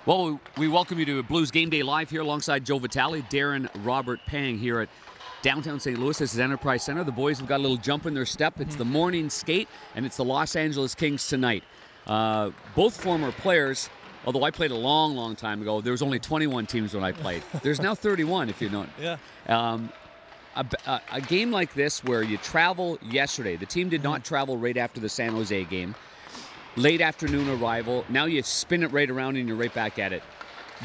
Well, we welcome you to Blues Game Day Live here alongside Joe Vitale, Darren, Robert Pang here at downtown St. Louis. This is Enterprise Center. The boys have got a little jump in their step. It's the morning skate, and it's the Los Angeles Kings tonight. Both former players, although I played a long, long time ago. There was only 21 teams when I played. There's now 31, if you know it. Yeah. A game like this where you travel yesterday. The team did not travel right after the San Jose game. Late afternoon arrival. Now you spin it right around and you're right back at it.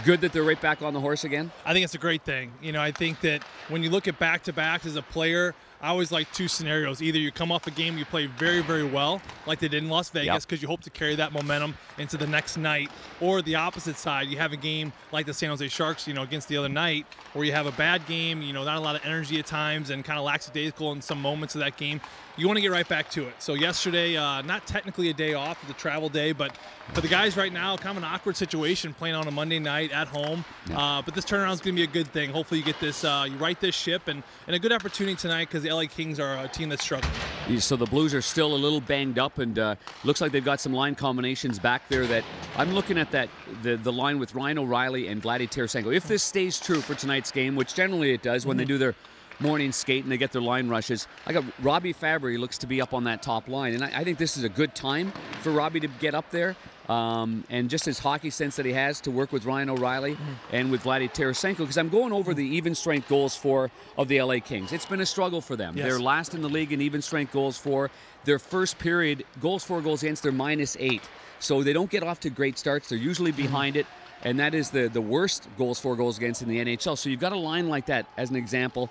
Good that they're right back on the horse again? I think it's a great thing. You know, I think that when you look at back-to-backs as a player, I always like two scenarios. Either you come off a game you play very, very well, like they did in Las Vegas, because you hope to carry that momentum into the next night, or the opposite side, you have a game like the San Jose Sharks, you know, against the other night, where you have a bad game, you know, not a lot of energy at times and kind of lackadaisical in some moments of that game. You want to get right back to it. So yesterday, not technically a day off, it's a travel day, but for the guys right now, kind of an awkward situation playing on a Monday night at home. But this turnaround is going to be a good thing. Hopefully you get this, you right this ship, and a good opportunity tonight because the LA Kings are a team that's struggling. So the Blues are still a little banged up, and looks like they've got some line combinations back there that I'm looking at the line with Ryan O'Reilly and Vladdy Tarasenko. If this stays true for tonight's game, which generally it does when they do their morning skate and they get their line rushes. I got Robbie Fabry looks to be up on that top line, and I think this is a good time for Robbie to get up there, and just his hockey sense that he has to work with Ryan O'Reilly and with Vladdy Tarasenko, because I'm going over the even strength goals for of the LA Kings. It's been a struggle for them. They're last in the league in even strength goals for. Their first period goals for goals against, they're -8, so they don't get off to great starts. They're usually behind it. And that is the worst goals for goals against in the NHL. So you've got a line like that as an example.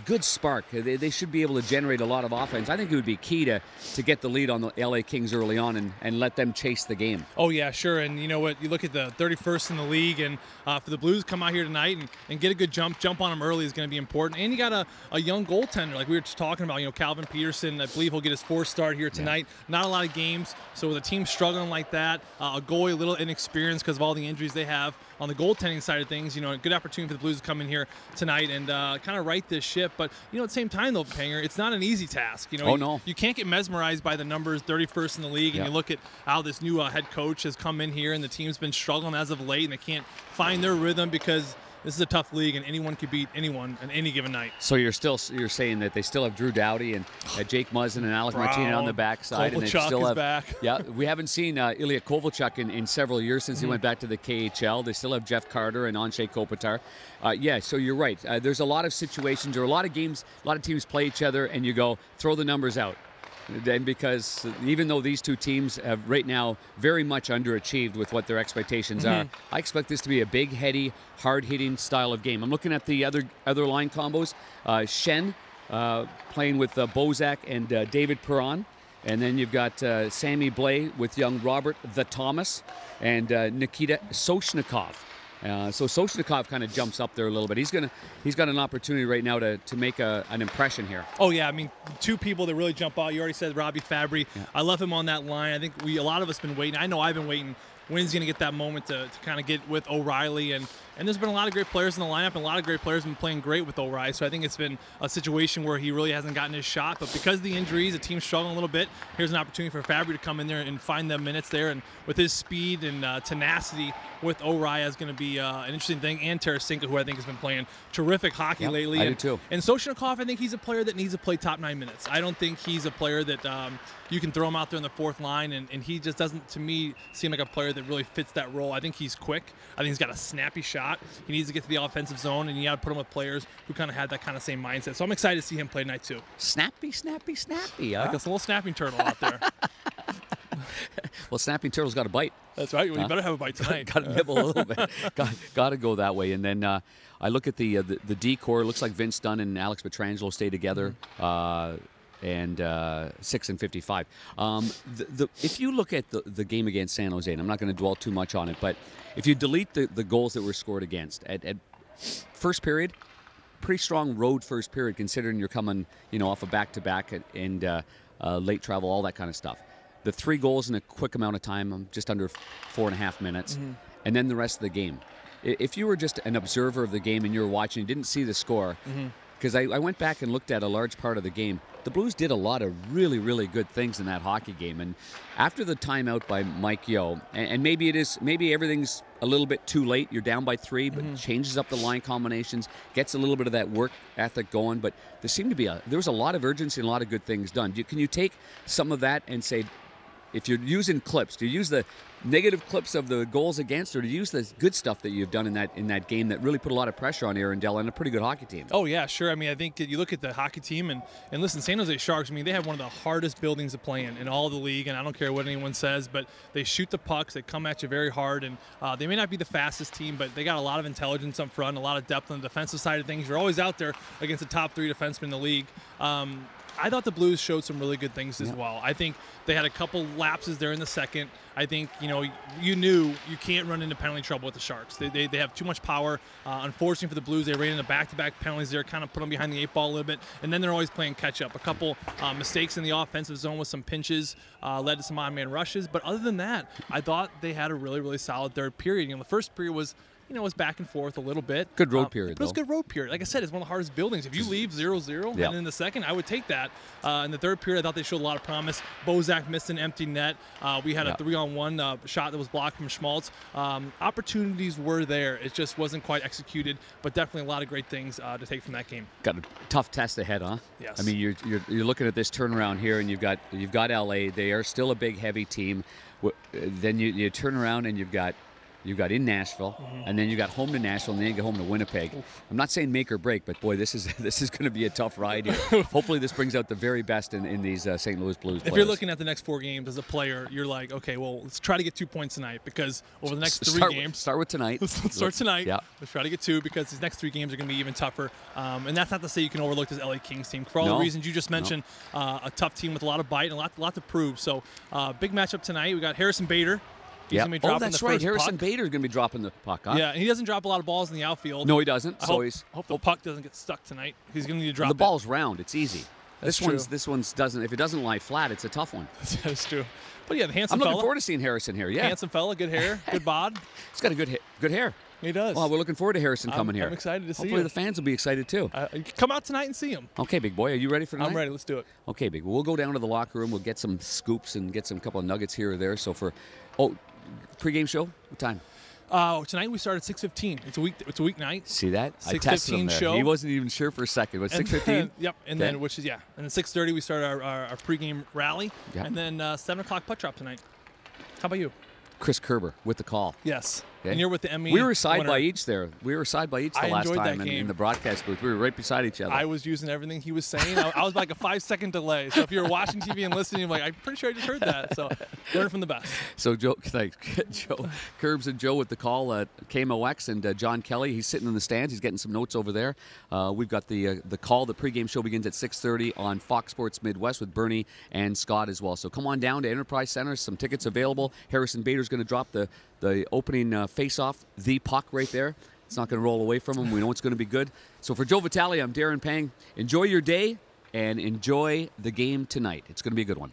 Good spark. They should be able to generate a lot of offense. I think it would be key to get the lead on the LA Kings early on and let them chase the game. Oh, yeah, sure. And you know what? You look at the 31st in the league, and for the Blues to come out here tonight and get a good jump on them early is going to be important. And you got a young goaltender, like we were just talking about, you know, Calvin Peterson. I believe he'll get his fourth start here tonight. Not a lot of games. So with a team struggling like that, a goalie a little inexperienced because of all the injuries they have on the goaltending side of things, you know, a good opportunity for the Blues to come in here tonight and kind of right this ship. But, you know, at the same time, though, Panger, it's not an easy task. You know, you can't get mesmerized by the numbers, 31st in the league, and you look at how this new head coach has come in here, and the team's been struggling as of late, and they can't find their rhythm because this is a tough league, and anyone can beat anyone on any given night. So you're saying that they still have Drew Doughty and Jake Muzzin and Alec Martinez on the backside, and they still have back. Yeah, we haven't seen Ilya Kovalchuk in several years since he went back to the KHL. They still have Jeff Carter and Anshay Kopitar. So you're right. There's a lot of situations or a lot of games, a lot of teams play each other, and you go throw the numbers out. And because even though these two teams have right now very much underachieved with what their expectations are, I expect this to be a big, heady, hard-hitting style of game. I'm looking at the other line combos. Shen playing with Bozak and David Perron. And then you've got Sammy Blais with young Robert the Thomas and Nikita Soshnikov. So Soshnikov kind of jumps up there a little bit. He's got an opportunity right now to make an impression here. Oh yeah, I mean, two people that really jump out. You already said Robbie Fabry. Yeah. I love him on that line. I think a lot of us been waiting. I know I've been waiting. When's going to get that moment to kind of get with O'Reilly, and there's been a lot of great players in the lineup, and a lot of great players have been playing great with O'Reilly. So I think it's been a situation where he really hasn't gotten his shot, but because of the injuries, the team's struggling a little bit. Here's an opportunity for Fabry to come in there and find the minutes there, and with his speed and tenacity with O'Reilly is going to be an interesting thing. And Tarasenko, who I think has been playing terrific hockey lately. I do too. And Soshnikov, I think he's a player that needs to play top 9 minutes. I don't think he's a player that you can throw him out there in the fourth line, and he just doesn't, to me, seem like a player that really fits that role. I think he's quick. I think he's got a snappy shot. He needs to get to the offensive zone, and you got to put him with players who kind of had that kind of same mindset. So I'm excited to see him play tonight too. Snappy, snappy, snappy. Huh? Like this little snapping turtle out there. Well, snapping turtle's got a bite. That's right. Well, you better have a bite tonight. Got to nibble a little bit. Got to go that way. And then I look at the D-core. It looks like Vince Dunn and Alex Pietrangelo stay together. And 6 and 55. If you look at the game against San Jose, and I'm not going to dwell too much on it, but if you delete the goals that were scored against at first period, pretty strong road first period considering you're coming off a back-to-back and late travel, all that kind of stuff. The 3 goals in a quick amount of time, just under 4.5 minutes, and then the rest of the game. If you were just an observer of the game and you were watching, you didn't see the score. because I went back and looked at a large part of the game. The Blues did a lot of really, really good things in that hockey game. And after the timeout by Mike Yeo, and maybe everything's a little bit too late. You're down by 3, but changes up the line combinations, gets a little bit of that work ethic going. But there was a lot of urgency and a lot of good things done. Can you take some of that and say, if you're using clips, do you use the negative clips of the goals against, or do you use the good stuff that you've done in that game that really put a lot of pressure on Arundel and a pretty good hockey team? Oh, yeah, sure. I mean, I think you look at the hockey team, and listen, San Jose Sharks, I mean, they have one of the hardest buildings to play in all the league, and I don't care what anyone says, but they shoot the pucks, they come at you very hard, and they may not be the fastest team, but they got a lot of intelligence up front, a lot of depth on the defensive side of things. You're always out there against the top 3 defensemen in the league. I thought the Blues showed some really good things as well. I think they had a couple lapses there in the second. I think, you knew you can't run into penalty trouble with the Sharks. They have too much power. Unfortunately for the Blues, they ran into back-to-back penalties there, kind of put them behind the 8 ball a little bit, and then they're always playing catch-up. A couple mistakes in the offensive zone with some pinches led to some odd-man rushes. But other than that, I thought they had a really, really solid third period. The first period was was back and forth a little bit. Good road period, but it was a good road period. Like I said, it's one of the hardest buildings. If you leave 0-0, and in the second, I would take that. In the third period, I thought they showed a lot of promise. Bozak missed an empty net. We had a 3-on-1 shot that was blocked from Schmaltz. Opportunities were there. It just wasn't quite executed, but definitely a lot of great things to take from that game. Got a tough test ahead, huh? Yes. I mean, you're looking at this turnaround here, and you've got LA. They are still a big, heavy team. Then you turn around and you've got in Nashville, and then you got home to Nashville, and then you get home to Winnipeg. Oof. I'm not saying make or break, but boy, this is going to be a tough ride here. Hopefully, this brings out the very best in these St. Louis Blues players. If you're looking at the next 4 games as a player, you're like, okay, well, let's try to get 2 points tonight, because over the next 3 games, start with tonight. Let's start tonight. Yeah. Let's try to get 2, because these next 3 games are going to be even tougher. And that's not to say you can overlook this LA Kings team for all the reasons you just mentioned. A tough team with a lot of bite and a lot to prove. So, big matchup tonight. We got Harrison Bader. Yeah. Oh, that's right. Harrison Bader is going to be dropping the puck, huh? Yeah, and he doesn't drop a lot of balls in the outfield. No, he doesn't. I hope the puck doesn't get stuck tonight. He's going to need to drop the ball's round. It's easy. This one's doesn't. If it doesn't lie flat, it's a tough one. That's true. But yeah, the handsome fella. I'm looking forward to seeing Harrison here. Yeah, handsome fella, good hair, good bod. He's got a good hair. He does. Well, we're looking forward to Harrison coming here. I'm excited to see him. Hopefully the fans will be excited too. Come out tonight and see him. Okay, big boy. Are you ready for tonight? I'm ready. Let's do it. Okay, big. We'll go down to the locker room. We'll get some scoops and get some couple of nuggets here or there. So pregame show? What time? Tonight we start at 6:15. It's a weeknight. See that? 6:15 show. He wasn't even sure for a second. But 6:15. Yep. And then and then 6:30 we start our pregame rally. Yep. And then 7 o'clock puck drop tonight. How about you? Chris Kerber with the call. Yes. Okay. And you're with the Emmy. We were side winner. by each there. We were side by each the last time in the broadcast booth. We were right beside each other. I was using everything he was saying. I was like a 5-second delay. So if you're watching TV and listening, you're like, I'm pretty sure I just heard that. So learn from the best. So Joe, Curbs and Joe with the call at KMOX, and John Kelly, he's sitting in the stands. He's getting some notes over there. We've got the call. The pregame show begins at 6:30 on Fox Sports Midwest with Bernie and Scott as well. So come on down to Enterprise Center. Some tickets available. Harrison Bader's going to drop the opening face-off, the puck right there. It's not going to roll away from him. We know it's going to be good. So for Joe Vitale, I'm Darren Pang. Enjoy your day and enjoy the game tonight. It's going to be a good one.